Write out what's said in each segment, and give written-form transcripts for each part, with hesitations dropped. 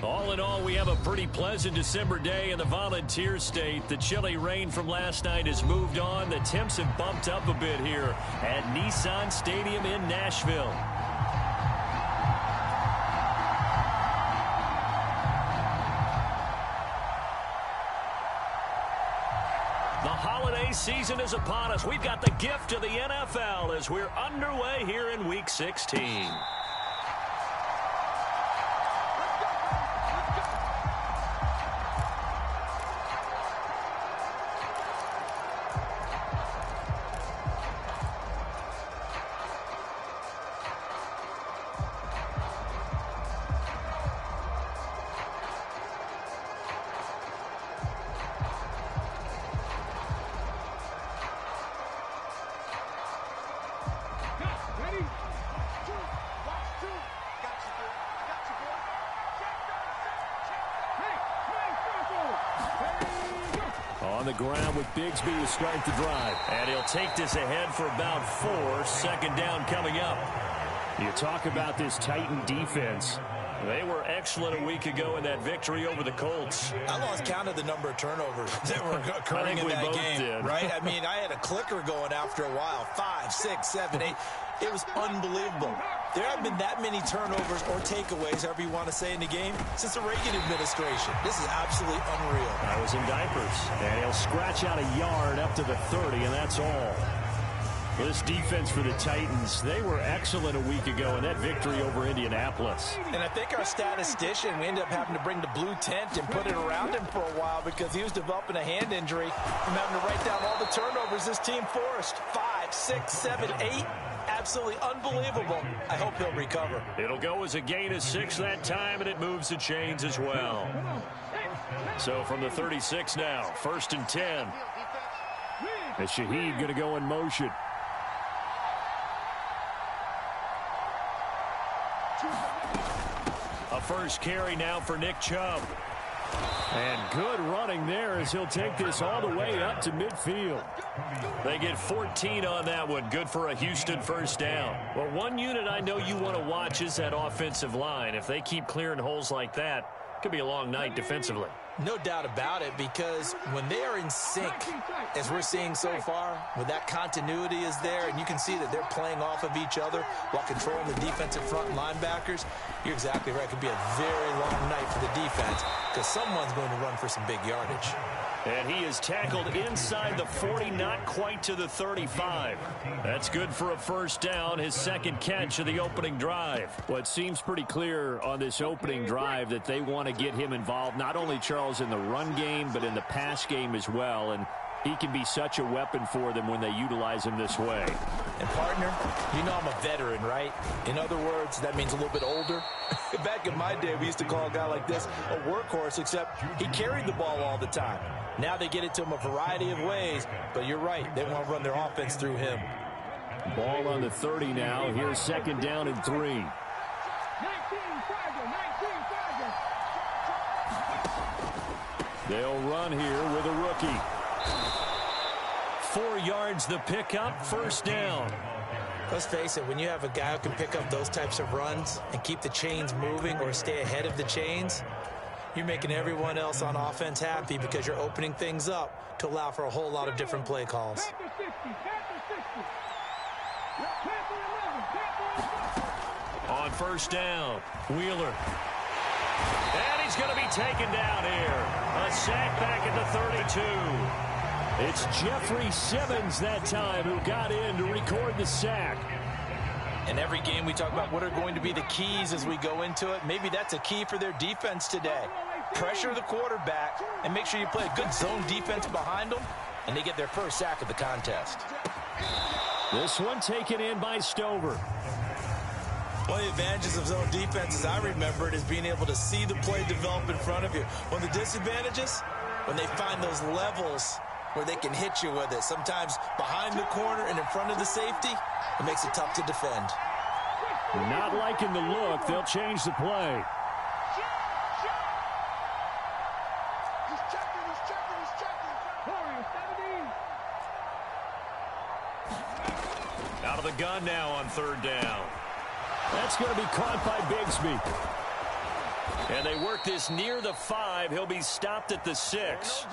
All in all, we have a pretty pleasant December day in the Volunteer State. The chilly rain from last night has moved on. The temps have bumped up a bit here at Nissan Stadium in Nashville. The holiday season is upon us. We've got the gift of the NFL as we're underway here in Week 16. On the ground with Bigsby to start the drive. And he'll take this ahead for about 4. Second down coming up. You talk about this Titan defense. They were excellent a week ago in that victory over the Colts. I lost count of the number of turnovers that were occurring in that game. Did. Right? I mean, I had a clicker going after a while. 5, 6, 7, 8. It was unbelievable. There haven't been that many turnovers or takeaways, however you want to say, in the game since the Reagan administration. This is absolutely unreal. I was in diapers. And he'll scratch out a yard up to the 30, and that's all. This defense for the Titans, they were excellent a week ago in that victory over Indianapolis. And I think our statistician, we ended up having to bring the blue tent and put it around him for a while because he was developing a hand injury from having to write down all the turnovers this team forced. 5, 6, 7, 8. Absolutely unbelievable. I hope he'll recover. It'll go as a gain of 6 that time, and it moves the chains as well. So from the 36 now, 1st and 10. And Shaheed going to go in motion. A first carry now for Nick Chubb. And good running there as he'll take this all the way up to midfield. They get 14 on that one. Good for a Houston first down. Well, one unit I know you want to watch is that offensive line. If they keep clearing holes like that, it could be a long night defensively. No doubt about it, because when they are in sync, as we're seeing so far, when that continuity is there, and you can see that they're playing off of each other while controlling the defensive front linebackers, you're exactly right. It could be a very long night for the defense because someone's going to run for some big yardage. And he is tackled inside the 40, not quite to the 35. That's good for a first down, his second catch of the opening drive. Well, it seems pretty clear on this opening drive that they want to get him involved, not only, Charles, in the run game, but in the pass game as well. And he can be such a weapon for them when they utilize him this way. And, partner, you know I'm a veteran, right? In other words, that means a little bit older. Back in my day, we used to call a guy like this a workhorse, except he carried the ball all the time. Now they get it to him a variety of ways, but you're right. They want to run their offense through him. Ball on the 30 now. Here's second down and 3. They'll run here with a rookie. 4 yards the pickup, first down. Let's face it, when you have a guy who can pick up those types of runs and keep the chains moving or stay ahead of the chains, you're making everyone else on offense happy because you're opening things up to allow for a whole lot of different play calls. On first down, Wheeler. And he's going to be taken down here. A sack back at the 32. It's Jeffrey Simmons that time who got in to record the sack. In every game we talk about what are going to be the keys as we go into it. Maybe that's a key for their defense today. Pressure the quarterback and make sure you play a good zone defense behind them, and they get their first sack of the contest. This one taken in by Stover. One of the advantages of zone defense, as I remember it, is being able to see the play develop in front of you. One of the disadvantages, when they find those levels where they can hit you with it, sometimes behind the corner and in front of the safety, it makes it tough to defend. Not liking the look, they'll change the play. Out of the gun now on third down. That's going to be caught by Bigsby. And they work this near the 5. He'll be stopped at the 6.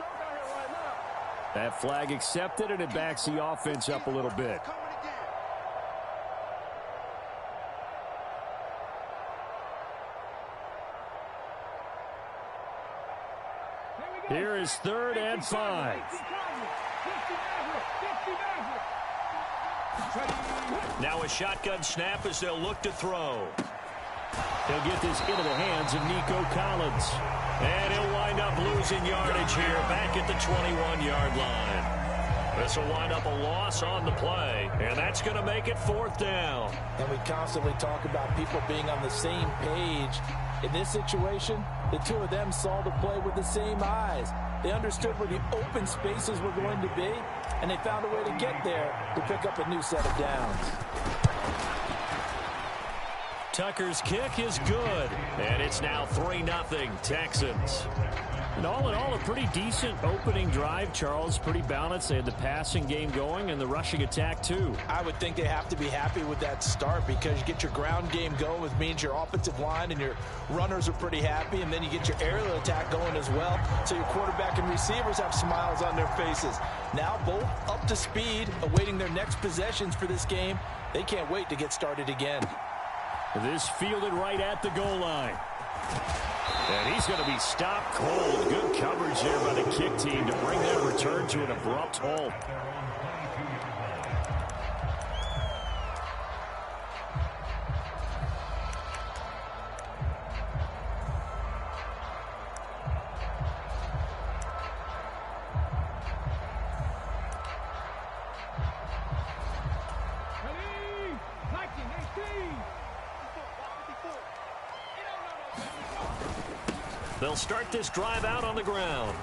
That flag accepted, and it backs the offense up a little bit. Here is 3rd and 5. Now a shotgun snap as they'll look to throw. He'll get this into the hands of Nico Collins. And he'll wind up losing yardage here back at the 21-yard line. This will wind up a loss on the play, and that's going to make it 4th down. And we constantly talk about people being on the same page. In this situation, the two of them saw the play with the same eyes. They understood where the open spaces were going to be, and they found a way to get there to pick up a new set of downs. Tucker's kick is good, and it's now 3-0 Texans. And all in all, a pretty decent opening drive, Charles. Pretty balanced. They had the passing game going and the rushing attack, too. I would think they have to be happy with that start because you get your ground game going, which means your offensive line and your runners are pretty happy, and then you get your aerial attack going as well, so your quarterback and receivers have smiles on their faces. Now both up to speed, awaiting their next possessions for this game. They can't wait to get started again. This fielded right at the goal line. And he's going to be stopped cold. Good coverage there by the kick team to bring that return to an abrupt halt. They'll start this drive out on the ground.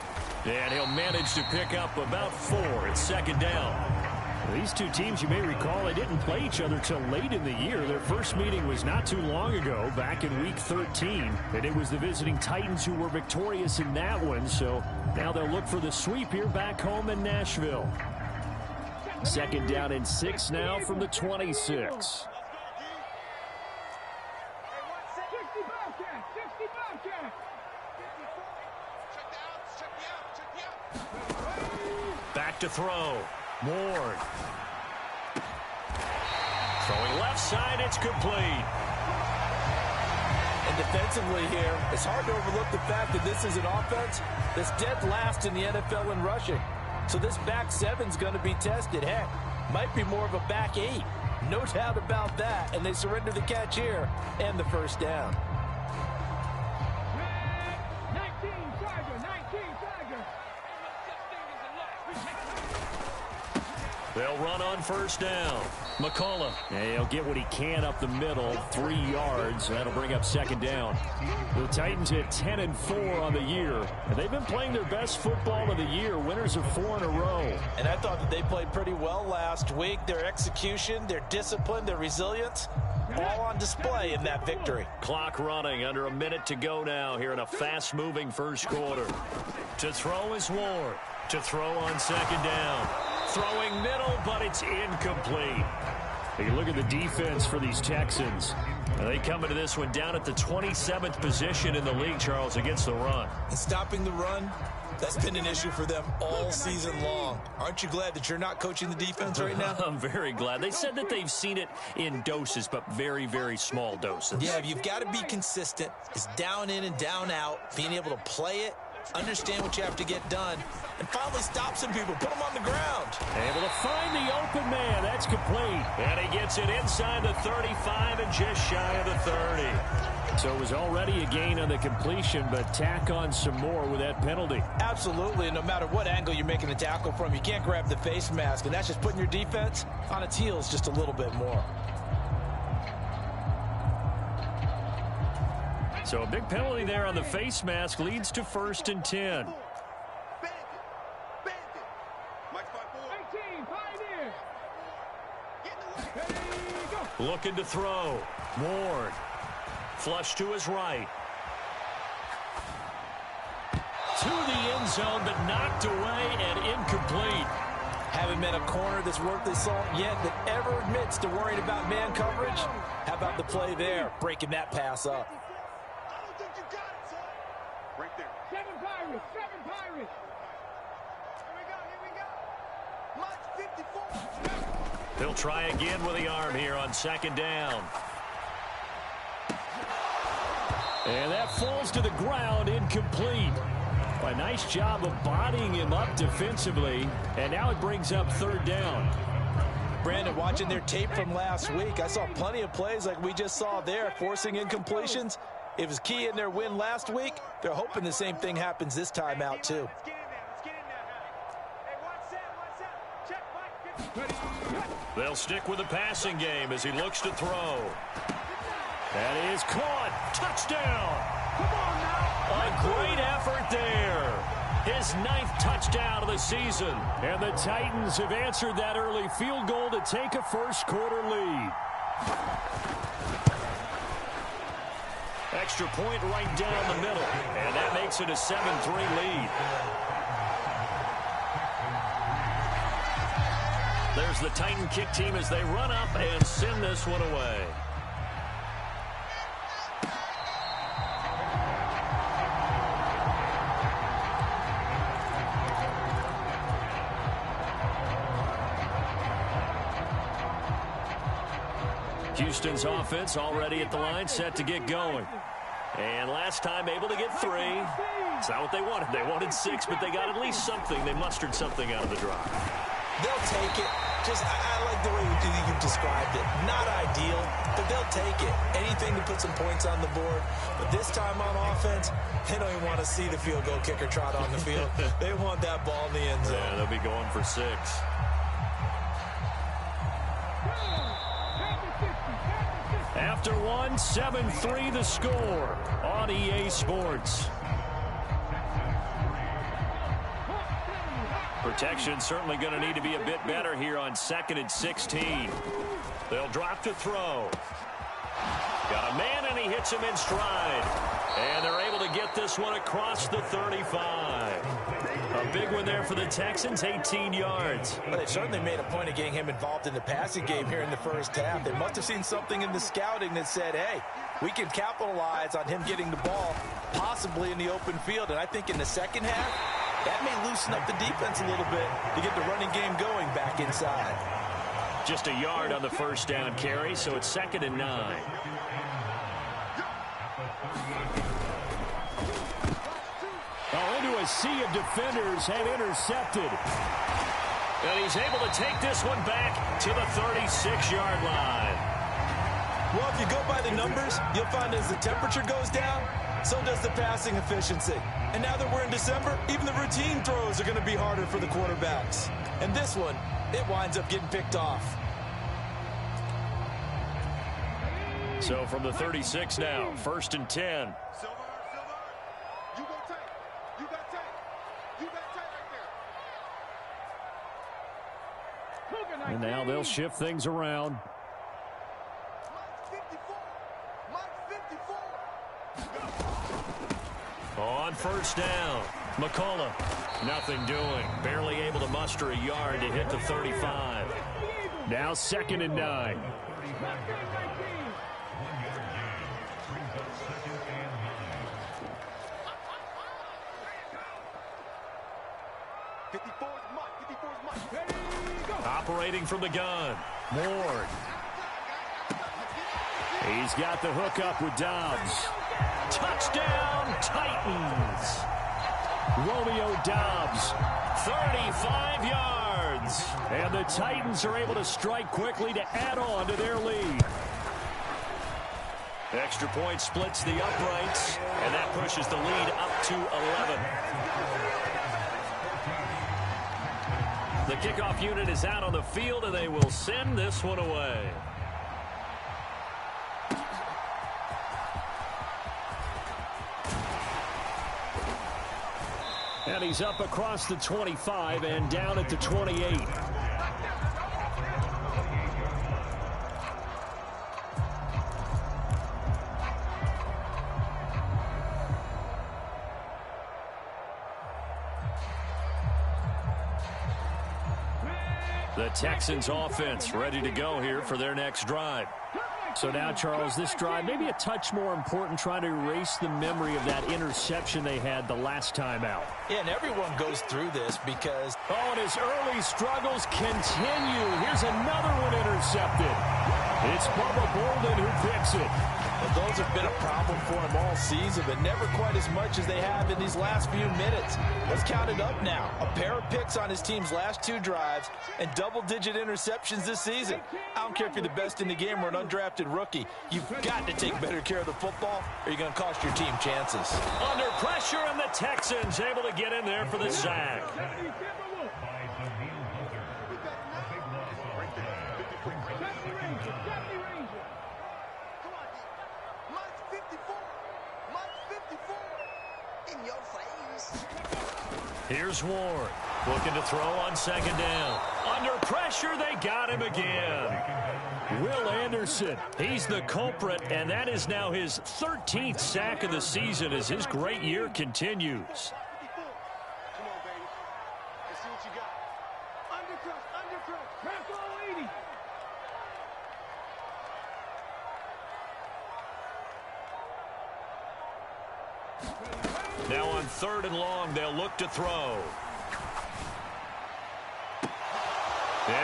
And he'll manage to pick up about 4 at 2nd down. These two teams, you may recall, they didn't play each other till late in the year. Their first meeting was not too long ago, back in Week 13. And it was the visiting Titans who were victorious in that one. So now they'll look for the sweep here back home in Nashville. 2nd down and 6 now from the 26. Back to throw. Ward. Throwing left side, it's complete. And defensively here, it's hard to overlook the fact that this is an offense that's dead last in the NFL in rushing. So this back 7's going to be tested. Heck, might be more of a back 8. No doubt about that. And they surrender the catch here and the 1st down. They'll run on 1st down. McCullough. And he'll get what he can up the middle, 3 yards. That'll bring up 2nd down. The Titans hit 10-4 on the year. And they've been playing their best football of the year. Winners of 4 in a row. And I thought that they played pretty well last week. Their execution, their discipline, their resilience, all on display in that victory. Clock running, under a minute to go now here in a fast-moving 1st quarter. To throw is Ward. To throw on 2nd down. Throwing middle, but it's incomplete. You look at the defense for these Texans. They come into this one down at the 27th position in the league, Charles, against the run. And stopping the run, that's been an issue for them all season long. Aren't you glad that you're not coaching the defense right now? I'm very glad. They said that they've seen it in doses, but very, very small doses. Yeah, you've got to be consistent. It's down in and down out, being able to play it, understand what you have to get done, and finally stop some people, put them on the ground. Able to find the open man. That's complete. And he gets it inside the 35 and just shy of the 30. So it was already a gain on the completion, but tack on some more with that penalty. Absolutely. No matter what angle you're making the tackle from, you can't grab the face mask, and that's just putting your defense on its heels just a little bit more. So a big penalty there on the face mask leads to 1st and 10. Looking to throw. Ward. Flush to his right. To the end zone, but knocked away and incomplete. Haven't met a corner that's worth his salt yet that ever admits to worrying about man coverage. How about the play there, breaking that pass up? Right there. Seven Pirates. Here we go. Line 54. He'll try again with the arm here on second down. And that falls to the ground, incomplete. A nice job of bodying him up defensively, and now it brings up third down. Brandon, watching their tape from last week, I saw plenty of plays like we just saw there, forcing incompletions. It was key in their win last week. They're hoping the same thing happens this time out, too. They'll stick with the passing game as he looks to throw. That is caught. Touchdown. Come on now. A great effort there. His 9th touchdown of the season. And the Titans have answered that early field goal to take a first quarter lead. Extra point right down the middle. And that makes it a 7-3 lead. There's the Titan kick team as they run up and send this one away. Houston's offense already at the line, set to get going. And last time able to get 3. It's not what they wanted. They wanted 6, but they got at least something. They mustered something out of the drive. They'll take it. I like the way you've described it. Not ideal, but they'll take it. Anything to put some points on the board. But this time on offense, they don't even want to see the field goal kicker trot on the field. They want that ball in the end zone. Yeah, they'll be going for 6. After one, 7-3 the score on EA Sports. Protection certainly going to need to be a bit better here on 2nd and 16. They'll drop to throw. Got a man, and he hits him in stride. And they're able to get this one across the 35. A big one there for the Texans, 18 yards. Well, they certainly made a point of getting him involved in the passing game here in the first half. They must have seen something in the scouting that said, hey, we can capitalize on him getting the ball, possibly in the open field. And I think in the second half, that may loosen up the defense a little bit to get the running game going back inside. Just a yard on the first down carry, so it's 2nd and 9. Into a sea of defenders and intercepted. And he's able to take this one back to the 36-yard line. Well, if you go by the numbers, you'll find as the temperature goes down, so does the passing efficiency. And now that we're in December, even the routine throws are going to be harder for the quarterbacks. And this one, it winds up getting picked off. So from the 36 now, 1st and 10. And now they'll shift things around. On first down, McCullough, nothing doing. Barely able to muster a yard to hit the 35. Now 2nd and 9. Operating from the gun, Ward. He's got the hook up with Dobbs. Touchdown, Titans. Romeo Dobbs, 35 yards. And the Titans are able to strike quickly to add on to their lead. Extra point splits the uprights, and that pushes the lead up to 11. The kickoff unit is out on the field, and they will send this one away. And he's up across the 25 and down at the 28. The Texans offense ready to go here for their next drive. So now, Charles, this drive maybe a touch more important, trying to erase the memory of that interception they had the last time out. Yeah, and everyone goes through this because... Oh, and his early struggles continue. Here's another one intercepted. It's Bubba Bolden who picks it. Well, those have been a problem for him all season, but never quite as much as they have in these last few minutes. Let's count it up now. A pair of picks on his team's last 2 drives and double-digit interceptions this season. I don't care if you're the best in the game or an undrafted rookie. You've got to take better care of the football or you're going to cost your team chances. Under pressure, and the Texans able to get in there for the sack. Here's Ward, looking to throw on second down. Under pressure, they got him again. Will Anderson, he's the culprit, and that is now his 13th sack of the season as his great year continues. Come on, baby. Let's see what you got. Undercrush. Crack all 80. Now on 3rd and long, they'll look to throw.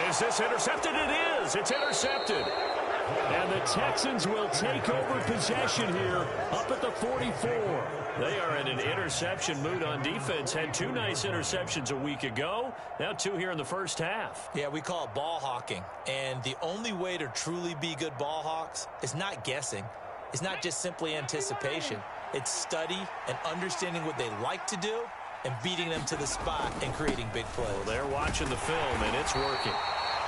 Is this intercepted? It is. It's intercepted. And the Texans will take over possession here up at the 44. They are in an interception mood on defense. Had 2 nice interceptions a week ago. Now 2 here in the first half. Yeah, we call it ball hawking. And the only way to truly be good ball hawks is not guessing. It's not just simply anticipation. It's study and understanding what they like to do and beating them to the spot and creating big plays. Well, they're watching the film, and it's working.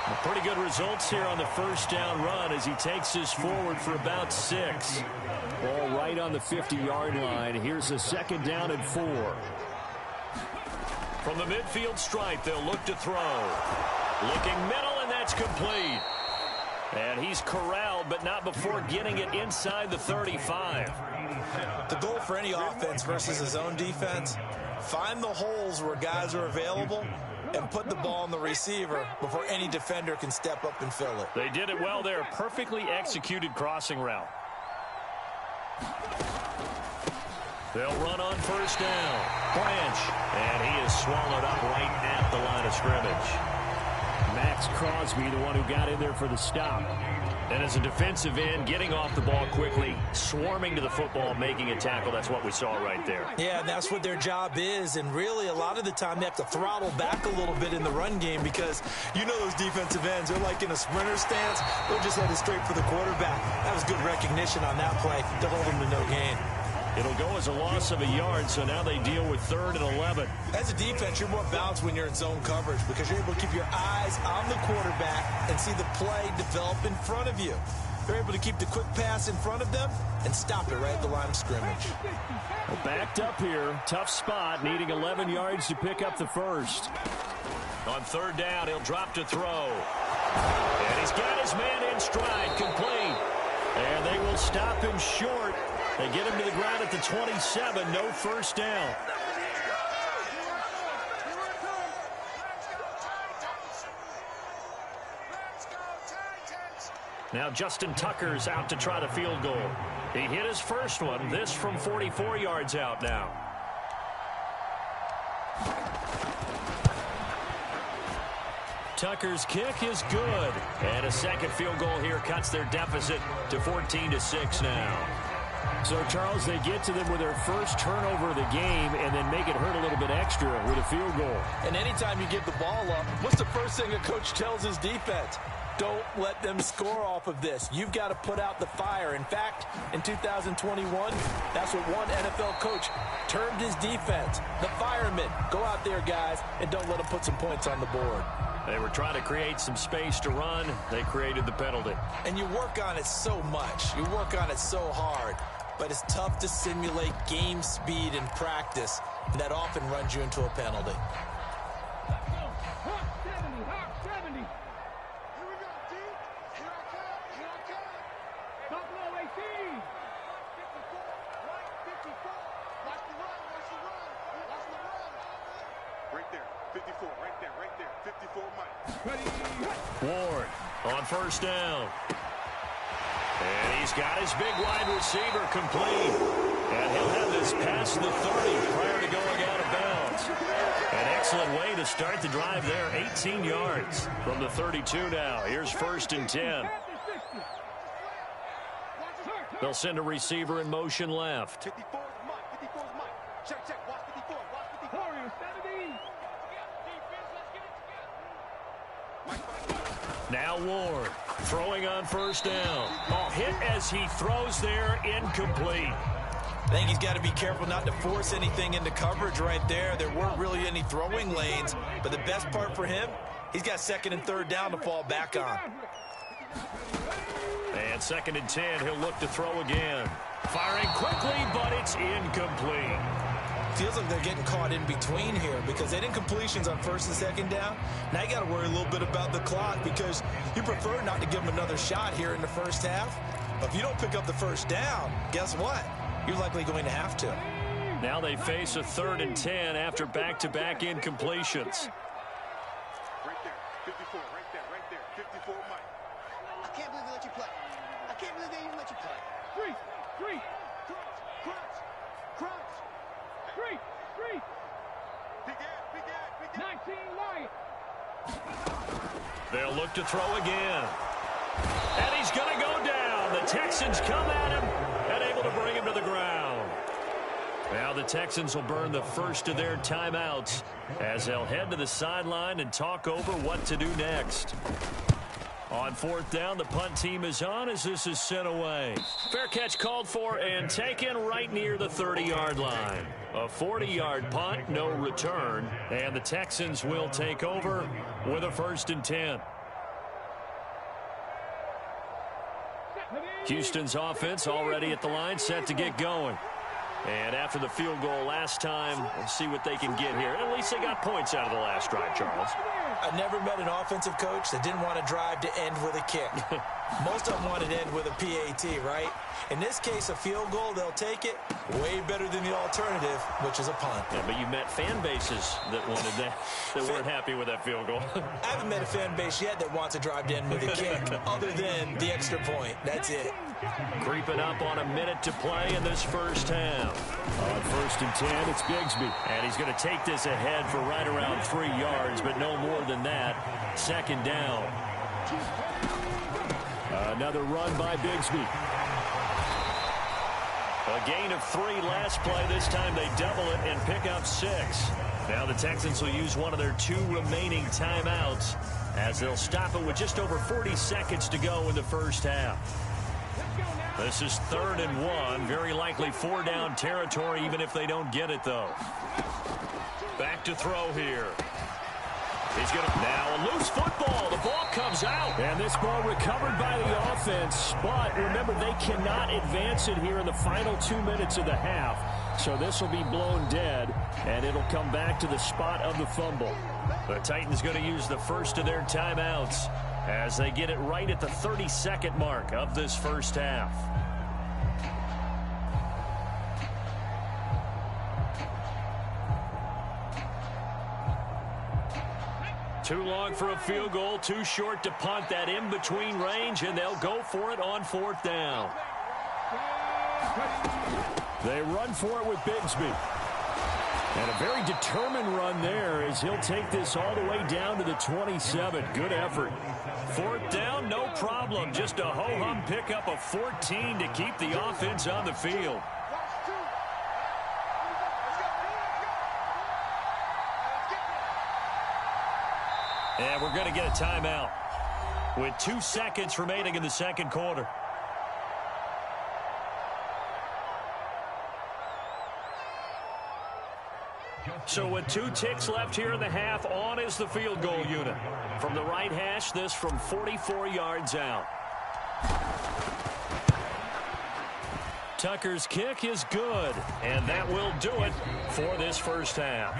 Well, pretty good results here on the first down run as he takes this forward for about 6. Ball right on the 50-yard line. Here's a 2nd down and 4. From the midfield stripe, they'll look to throw. Looking middle, and that's complete. And he's corralled, but not before getting it inside the 35. The goal for any offense versus his own defense, find the holes where guys are available and put the ball on the receiver before any defender can step up and fill it. They did it well there. Perfectly executed crossing route. They'll run on 1st down. Branch. And he is swallowed up right at the line of scrimmage. Max Crosby, the one who got in there for the stop. And as a defensive end, getting off the ball quickly, swarming to the football, making a tackle. That's what we saw right there. Yeah, and that's what their job is. And really, a lot of the time, they have to throttle back a little bit in the run game because you know those defensive ends, they're like in a sprinter stance. They're just headed straight for the quarterback. That was good recognition on that play to hold him to no gain. It'll go as a loss of a yard, so now they deal with 3rd and 11. As a defense, you're more balanced when you're in zone coverage because you're able to keep your eyes on the quarterback and see the play develop in front of you. They're able to keep the quick pass in front of them and stop it right at the line of scrimmage. Well, backed up here, tough spot, needing 11 yards to pick up the first. On 3rd down, he'll drop to throw. And he's got his man in stride, complete. And they will stop him short. They get him to the ground at the 27, no first down. Now Justin Tucker's out to try the field goal. He hit his first one, this from 44 yards out now. Tucker's kick is good. And a second field goal here cuts their deficit to 14-6 now. So, Charles, they get to them with their first turnover of the game and then make it hurt a little bit extra with a field goal. And anytime you give the ball up, what's the first thing a coach tells his defense? Don't let them score off of this. You've got to put out the fire. In fact, in 2021, that's what one NFL coach termed his defense. The firemen. Go out there, guys, and don't let them put some points on the board. They were trying to create some space to run. They created the penalty. And you work on it so much. You work on it so hard. But it's tough to simulate game speed in practice, and that often runs you into a penalty. Ward on 1st down. And he's got his big wide receiver complete. And he'll have this past the 30 prior to going out of bounds. An excellent way to start the drive there. 18 yards from the 32 now. Here's 1st and 10. They'll send a receiver in motion left. 54 is Mike. 54 is Mike. Check, check. Watch 54. Watch 54. Now Ward throwing on 1st down. Ball hit as he throws there, incomplete. I think he's got to be careful not to force anything into coverage right there. There weren't really any throwing lanes, but the best part for him, he's got 2nd and 3rd down to fall back on. And 2nd and 10, he'll look to throw again. Firing quickly, but it's incomplete. Feels like they're getting caught in between here because they didn't completions on 1st and 2nd down. Now you got to worry a little bit about the clock because you prefer not to give them another shot here in the 1st half. But if you don't pick up the 1st down, guess what? You're likely going to have to. Now they face a 3rd and 10 after back-to-back incompletions. Right there. 54. Right there. 54 Mike. I can't believe they let you play. I can't believe they even let you play. Three. Crunch. Three. Big Ed. 19 Lion. They'll look to throw again. And he's going to go down. The Texans come at him and able to bring him to the ground. Now the Texans will burn the first of their timeouts as they'll head to the sideline and talk over what to do next. On 4th down, the punt team is on as this is sent away. Fair catch called for and taken right near the 30-yard line. A 40-yard punt, no return, and the Texans will take over with a 1st and 10. Houston's offense already at the line, set to get going. And after the field goal last time, we'll see what they can get here. At least they got points out of the last drive, Charles. I never met an offensive coach that didn't want to drive to end with a kick. Most of them wanted to end with a PAT, right? In this case, a field goal, they'll take it. Way better than the alternative, which is a punt. Yeah, but you met fan bases that wanted that weren't happy with that field goal. I haven't met a fan base yet that wants to drive to end with a kick, other than the extra point. That's it. Creeping up on a minute to play in this 1st half. On 1st and 10, it's Bigsby. And he's going to take this ahead for right around 3 yards, but no more than that. 2nd down. Another run by Bigsby. A gain of 3 last play. This time they double it and pick up 6. Now the Texans will use one of their 2 remaining timeouts as they'll stop it with just over 40 seconds to go in the 1st half. This is 3rd and 1. Very likely 4-down territory even if they don't get it, though. Back to throw here. He's going to now a loose football. The ball comes out. And this ball recovered by the offense. But remember, they cannot advance it here in the final 2 minutes of the half. So this will be blown dead, and it'll come back to the spot of the fumble. The Titans going to use the first of their timeouts as they get it right at the 30-second mark of this 1st half. Too long for a field goal, too short to punt that in-between range, and they'll go for it on 4th down. They run for it with Bigsby. And a very determined run there as he'll take this all the way down to the 27. Good effort. 4th down, no problem. Just a ho-hum pickup of 14 to keep the offense on the field. And we're going to get a timeout with 2 seconds remaining in the 2nd quarter. So with 2 ticks left here in the half, on is the field goal unit. From the right hash, this from 44 yards out. Tucker's kick is good, and that will do it for this 1st half.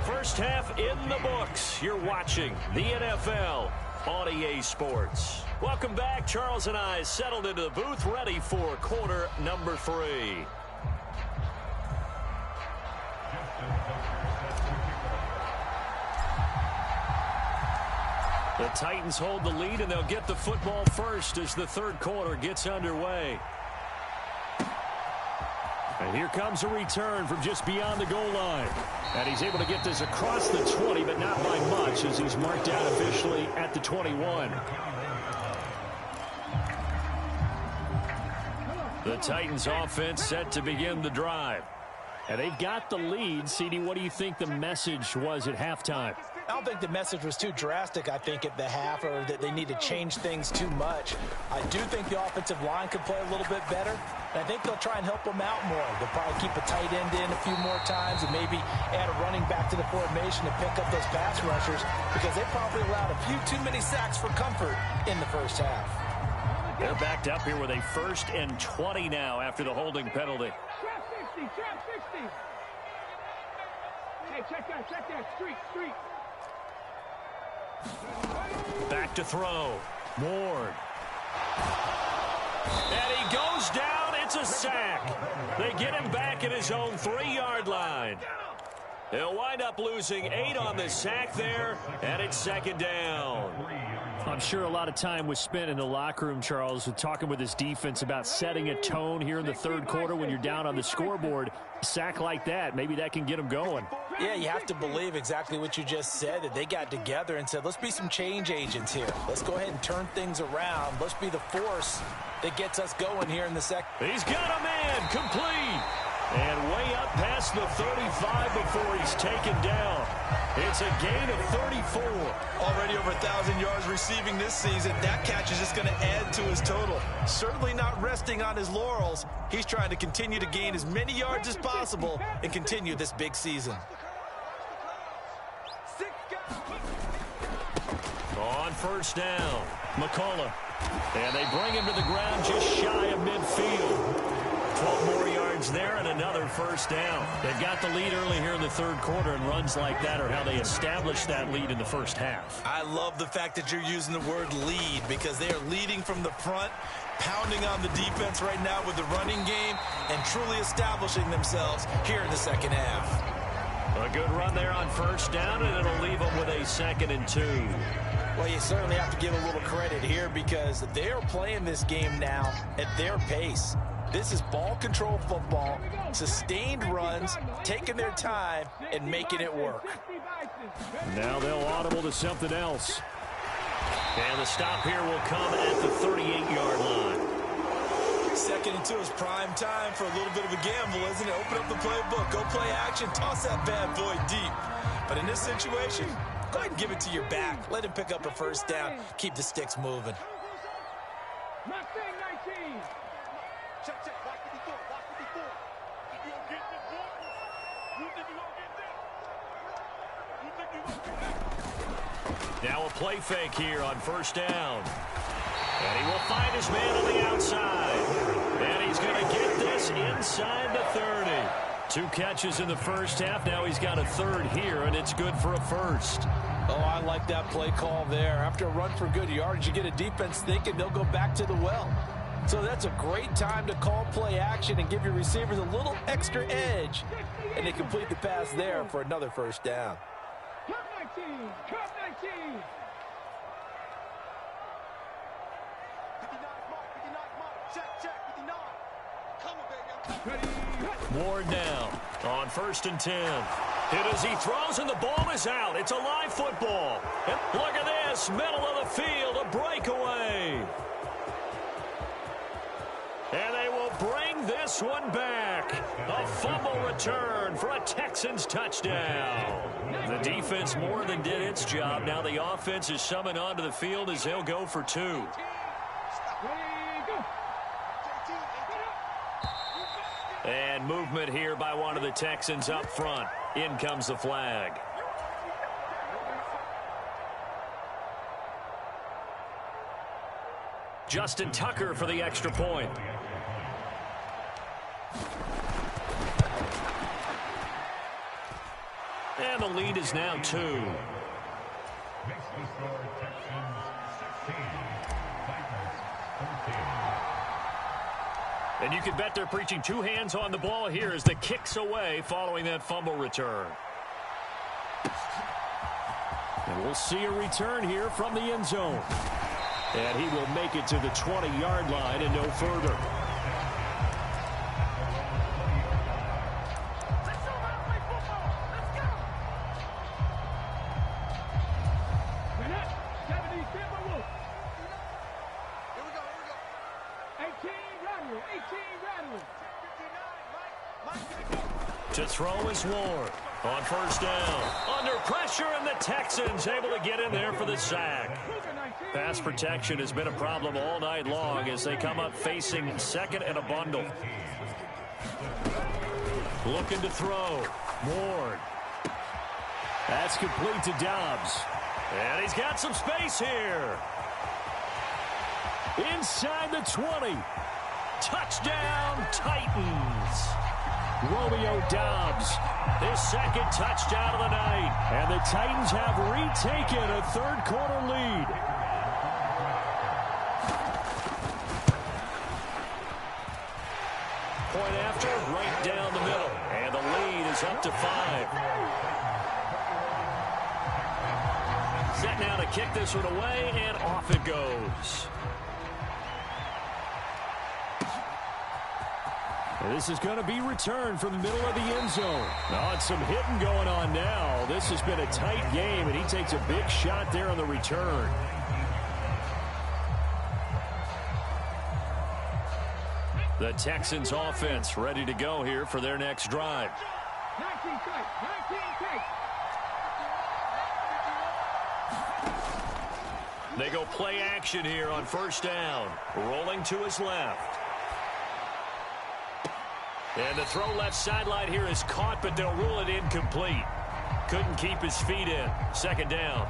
1st half in the books. You're watching the NFL on EA Sports. Welcome back. Charles and I settled into the booth, ready for quarter number 3. The Titans hold the lead, and they'll get the football first as the third quarter gets underway. And here comes a return from just beyond the goal line. And he's able to get this across the 20, but not by much, as he's marked out officially at the 21. The Titans offense set to begin the drive. And they've got the lead. CD, what do you think the message was at halftime? I don't think the message was too drastic, I think, at the half, or that they need to change things too much. I do think the offensive line could play a little bit better, and I think they'll try and help them out more. They'll probably keep a tight end in a few more times and maybe add a running back to the formation to pick up those pass rushers, because they probably allowed a few too many sacks for comfort in the first half. They're backed up here with a 1st and 20 now after the holding penalty. Trap 60, trap 60. Hey, check that, street. Back to throw. Ward. And he goes down. It's a sack. They get him back at his own 3-yard line. He'll wind up losing 8 on the sack there, and it's 2nd down. I'm sure a lot of time was spent in the locker room, Charles, with talking with his defense about setting a tone here in the third quarter when you're down on the scoreboard. A sack like that, maybe that can get them going. Yeah, you have to believe exactly what you just said, that they got together and said, let's be some change agents here. Let's go ahead and turn things around. Let's be the force that gets us going here in the second. He's got a man complete. And way up past the 35 before he's taken down. It's a gain of 34. Already over 1,000 yards receiving this season. That catch is just going to add to his total. Certainly not resting on his laurels. He's trying to continue to gain as many yards as possible and continue this big season. On 1st down, McCullough. And they bring him to the ground just shy of midfield. 12 more yards there and another 1st down. They've got the lead early here in the third quarter, and runs like that are how they establish that lead in the first half. I love the fact that you're using the word lead, because they are leading from the front, pounding on the defense right now with the running game, and truly establishing themselves here in the second half. A good run there on 1st down, and it'll leave them with a 2nd and 2. Well, you certainly have to give a little credit here, because they are playing this game now at their pace. This is ball control football, sustained runs, taking their time, and making it work. Now they'll audible to something else. And the stop here will come at the 38-yard line. 2nd and 2 is prime time for a little bit of a gamble, isn't it? Open up the playbook, go play action, toss that bad boy deep. But in this situation, go ahead and give it to your back. Let him pick up a 1st down. Keep the sticks moving. Check, watch 54, watch 54. You gonna get this, boy? You think you gonna get this? Now a play fake here on 1st down. And he will find his man on the outside. And he's going to get this inside the 30. 2 catches in the first half. Now he's got a 3rd here, and it's good for a 1st. Oh, I like that play call there. After a run for good yardage, you get a defense thinking they'll go back to the well. So that's a great time to call play action and give your receivers a little extra edge. And they complete the pass there for another 1st down. Cut 19, cut 19. 59 mark, check, 59. Come on, baby. Ward now on 1st and 10. Hit as he throws, and the ball is out. It's a live football. And look at this, middle of the field, a breakaway. And they will bring this one back. A fumble return for a Texans touchdown. The defense more than did its job. Now the offense is summoned onto the field as they'll go for 2. And movement here by one of the Texans up front. In comes the flag. Justin Tucker for the extra point. And the lead is now 2. And you can bet they're preaching 2 hands on the ball here as the kick's away following that fumble return. And we'll see a return here from the end zone. And he will make it to the 20-yard line and no further. To throw is Ward. On first down. Under pressure, and the Texans able to get in there for the sack. Pass protection has been a problem all night long as they come up facing second and a bundle. Looking to throw. Ward. That's complete to Dobbs. And he's got some space here. Inside the 20. Touchdown, Titans. Romeo Dobbs, his second touchdown of the night. And the Titans have retaken a third-quarter lead. Point after, right down the middle. And the lead is up to 5. Set now to kick this one away, and off it goes. This is going to be returned from the middle of the end zone. Oh, it's some hitting going on now. This has been a tight game, and he takes a big shot there on the return. The Texans offense ready to go here for their next drive. 19 takes. They go play action here on first down. Rolling to his left. And the throw left sideline here is caught, but they'll rule it incomplete. Couldn't keep his feet in. Second down.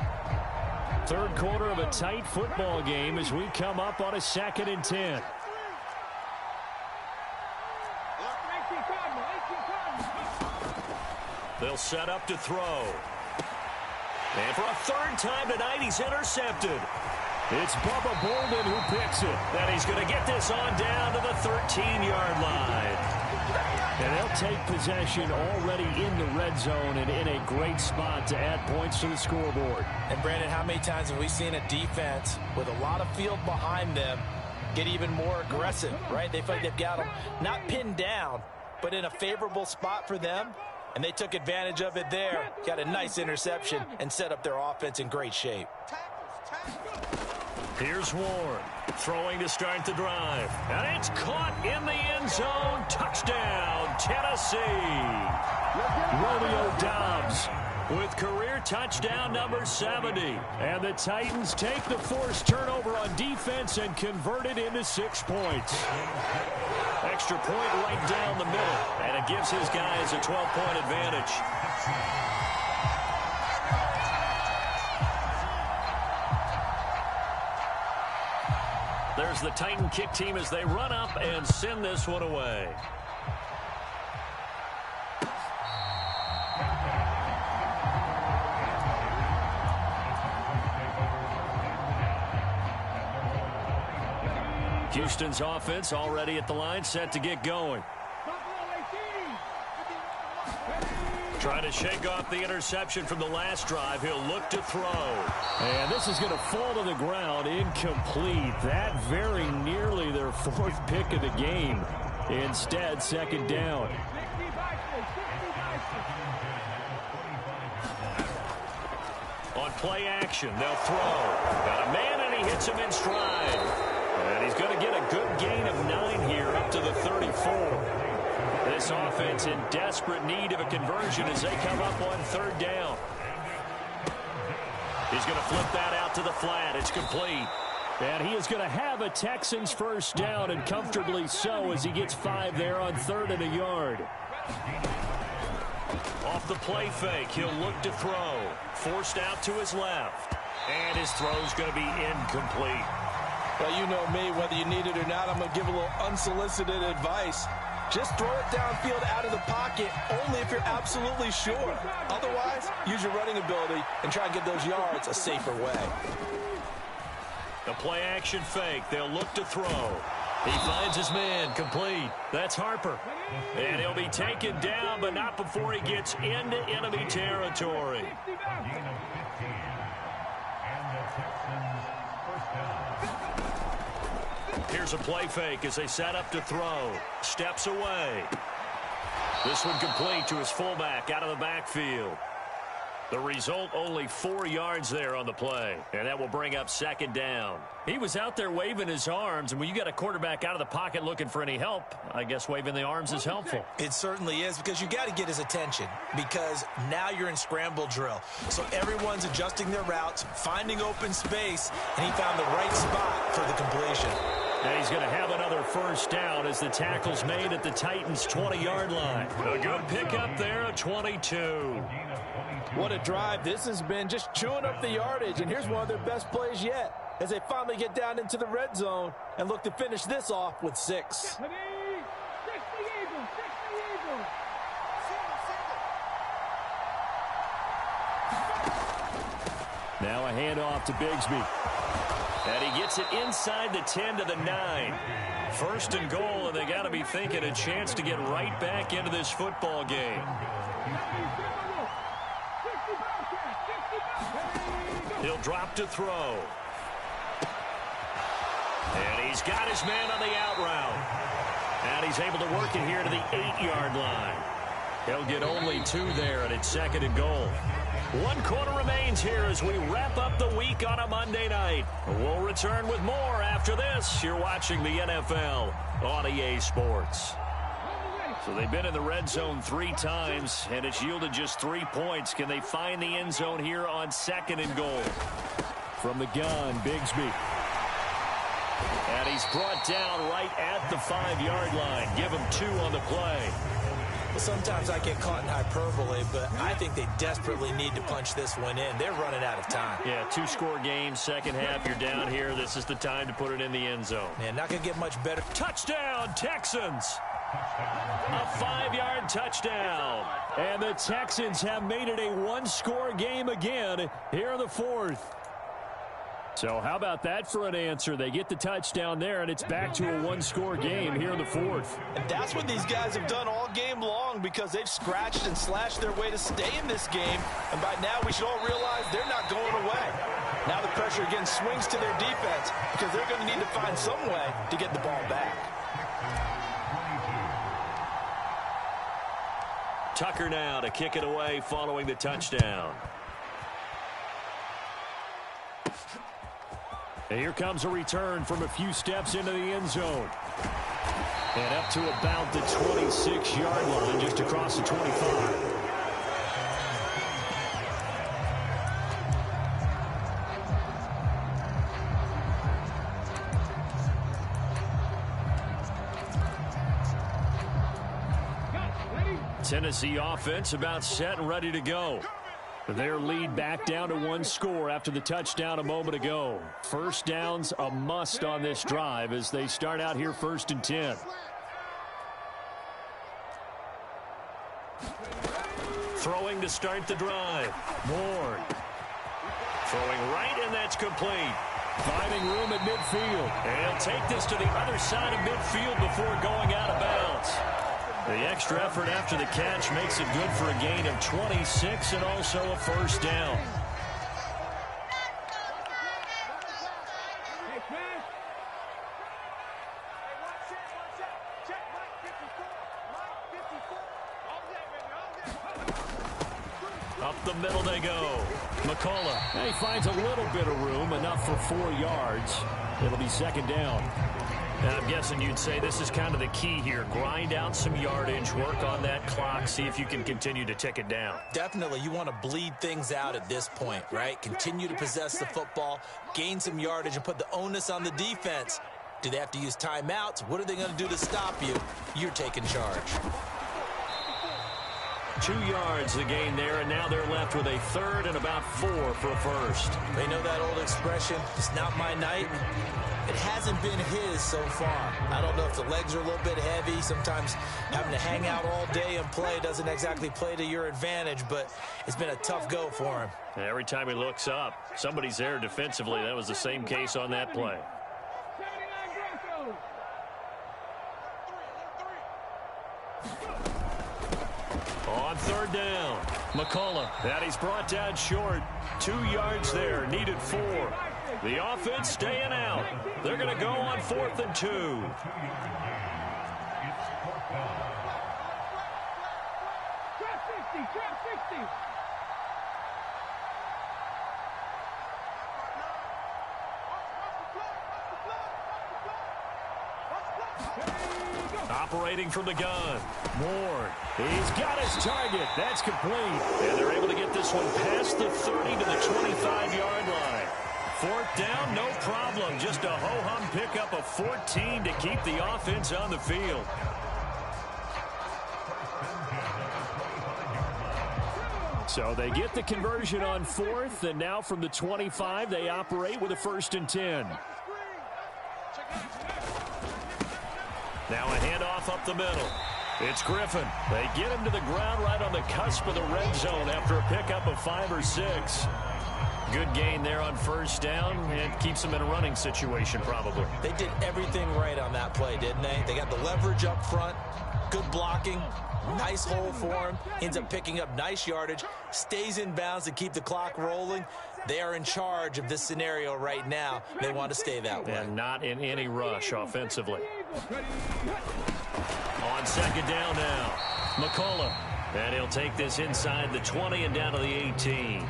Third quarter of a tight football game as we come up on a 2nd and 10. They'll set up to throw. And for a third time tonight, he's intercepted. It's Bubba Bolden who picks it. And he's going to get this on down to the 13-yard line. And they'll take possession already in the red zone and in a great spot to add points to the scoreboard. And, Brandon, how many times have we seen a defense with a lot of field behind them get even more aggressive, right? They feel like they've got them not pinned down, but in a favorable spot for them. And they took advantage of it there. Got a nice interception and set up their offense in great shape. Here's Ward throwing to start the drive. And it's caught in the end zone. Touchdown, Tennessee. Romeo Dobbs with career touchdown number 70. And the Titans take the forced turnover on defense and convert it into 6 points. Extra point right down the middle. And it gives his guys a 12-point advantage. There's the Titan kick team as they run up and send this one away. Houston's offense already at the line, set to get going. Trying to shake off the interception from the last drive. He'll look to throw. And this is going to fall to the ground. Incomplete. That very nearly their 4th pick of the game. Instead, second down. On play action, they'll throw. Got a man, and he hits him in stride. And he's going to get a good gain of 9 here up to the 34. This offense in desperate need of a conversion as they come up on 3rd down. He's going to flip that out to the flat. It's complete. And he is going to have a Texans first down, and comfortably so, as he gets 5 there on 3rd and a yard. Off the play fake, he'll look to throw. Forced out to his left. And his throw's going to be incomplete. Well, you know me, whether you need it or not, I'm going to give a little unsolicited advice. Just throw it downfield out of the pocket only if you're absolutely sure. Otherwise, use your running ability and try and get those yards a safer way. The play action fake. They'll look to throw. He finds his man. Complete. That's Harper. And he'll be taken down, but not before he gets into enemy territory. Here's a play fake as they set up to throw. Steps away. This one complete to his fullback out of the backfield. The result, only 4 yards there on the play. And that will bring up second down. He was out there waving his arms, and when you got a quarterback out of the pocket looking for any help, I guess waving the arms is helpful. It certainly is, because you got to get his attention, because now you're in scramble drill. So everyone's adjusting their routes, finding open space, and he found the right spot for the completion. And he's going to have another first down as the tackle's made at the Titans' 20-yard line. A good pickup there, a 22. What a drive. This has been just chewing up the yardage, and here's one of their best plays yet as they finally get down into the red zone and look to finish this off with 6. Now a handoff to Bigsby. And he gets it inside the 10 to the 9. First and goal, and they got to be thinking a chance to get right back into this football game. He'll drop to throw. And he's got his man on the out route. And he's able to work it here to the 8-yard line. He'll get only 2 there, and it's second and goal. 1 quarter remains here as we wrap up the week on a Monday night. We'll return with more after this. You're watching the NFL on EA Sports. So they've been in the red zone 3 times, and it's yielded just 3 points. Can they find the end zone here on second and goal? From the gun, Bigsby. And he's brought down right at the 5-yard line. Give him 2 on the play. Well, sometimes I get caught in hyperbole, but I think they desperately need to punch this one in. They're running out of time. Yeah, 2-score game, second half, you're down here. This is the time to put it in the end zone. Man, not going to get much better. Touchdown, Texans! A 5-yard touchdown. And the Texans have made it a 1-score game again here in the 4th. So how about that for an answer? They get the touchdown there, and it's back to a 1-score game here in the 4th. And that's what these guys have done all game long, because they've scratched and slashed their way to stay in this game. And by now we should all realize they're not going away. Now the pressure again swings to their defense, because they're going to need to find some way to get the ball back. Tucker now to kick it away following the touchdown. And here comes a return from a few steps into the end zone. And up to about the 26-yard line, just across the 25. Tennessee offense about set and ready to go. Their lead back down to 1 score after the touchdown a moment ago. First down's a must on this drive as they start out here 1st and 10. Throwing to start the drive. Ward. Throwing right, and that's complete. Finding room at midfield. And he'll take this to the other side of midfield before going out of bounds. The extra effort after the catch makes it good for a gain of 26 and also a first down. Up the middle they go. McCullough. And he finds a little bit of room, enough for 4 yards. It'll be second down. And I'm guessing you'd say this is kind of the key here. Grind out some yardage, work on that clock, see if you can continue to tick it down. Definitely, you want to bleed things out at this point, right? Continue to possess the football, gain some yardage, and put the onus on the defense. Do they have to use timeouts? What are they going to do to stop you? You're taking charge. 2 yards the gain there, and now they're left with a third and about 4 for a first. They know that old expression, it's not my night. It hasn't been his so far. I don't know if the legs are a little bit heavy. Sometimes having to hang out all day and play doesn't exactly play to your advantage, but it's been a tough go for him. And every time he looks up, somebody's there defensively. That was the same case on that play. On third down, McCullough. And he's brought down short. 2 yards there, needed 4. The offense staying out. They're going to go on 4th and 2. Trap 60, trap 60. Operating from the gun. Ward. He's got his target. That's complete. And they're able to get this one past the 30 to the 25-yard line. 4th down, no problem. Just a ho-hum pickup of 14 to keep the offense on the field. So they get the conversion on 4th, and now from the 25, they operate with a 1st and 10. Now a handoff up the middle. It's Griffin. They get him to the ground right on the cusp of the red zone after a pickup of 5 or 6. Good gain there on 1st down, and keeps them in a running situation probably. They did everything right on that play, didn't they? They got the leverage up front, good blocking, nice hole for him, ends up picking up nice yardage, stays in bounds to keep the clock rolling. They are in charge of this scenario right now. They want to stay that way. And not in any rush offensively. On 2nd down now, McCullough. And he'll take this inside the 20 and down to the 18.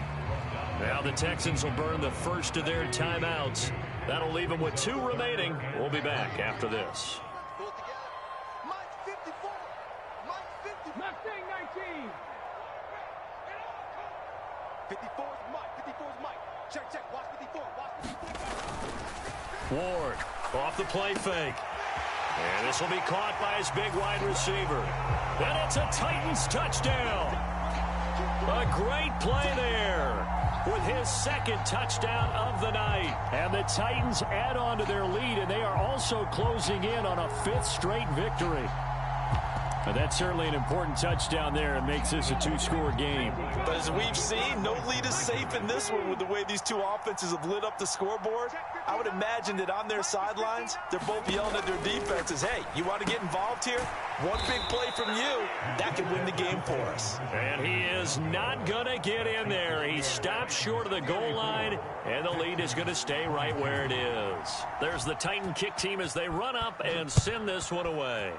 Now the Texans will burn the first of their timeouts. That'll leave them with 2 remaining. We'll be back after this. Pull it together. Mike 54. Mike 50. Mustang 19. 54 is Mike. 54 is Mike. Check, check. Watch 54. Watch 54. Ward off the play fake. And this will be caught by his big wide receiver. And it's a Titans touchdown. A great play there with his 2nd touchdown of the night. And the Titans add on to their lead, and they are also closing in on a 5th straight victory. And that's certainly an important touchdown there and makes this a 2-score game. But as we've seen, no lead is safe in this one with the way these 2 offenses have lit up the scoreboard. I would imagine that on their sidelines, they're both yelling at their defenses, hey, you want to get involved here? One big play from you, that could win the game for us. And he is not going to get in there. He stops short of the goal line, and the lead is going to stay right where it is. There's the Titan kick team as they run up and send this one away.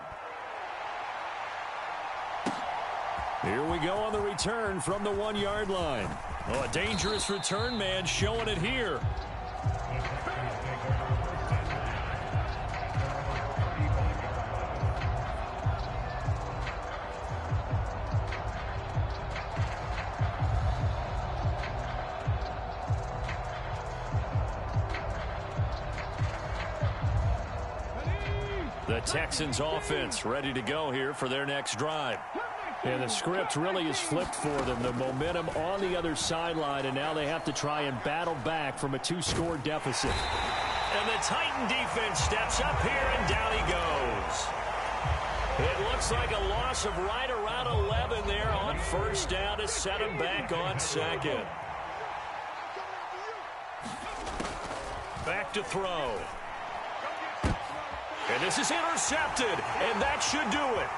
Here we go on the return from the 1-yard line. Oh, a dangerous return man showing it here. The Texans offense ready to go here for their next drive. And the script really is flipped for them. The momentum on the other sideline, and now they have to try and battle back from a 2-score deficit. And the Titan defense steps up here, and down he goes. It looks like a loss of right around 11 there on 1st down to set him back on 2nd. Back to throw. And this is intercepted, and that should do it.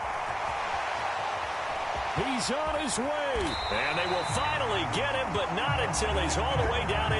He's on his way. And they will finally get him, but not until he's all the way down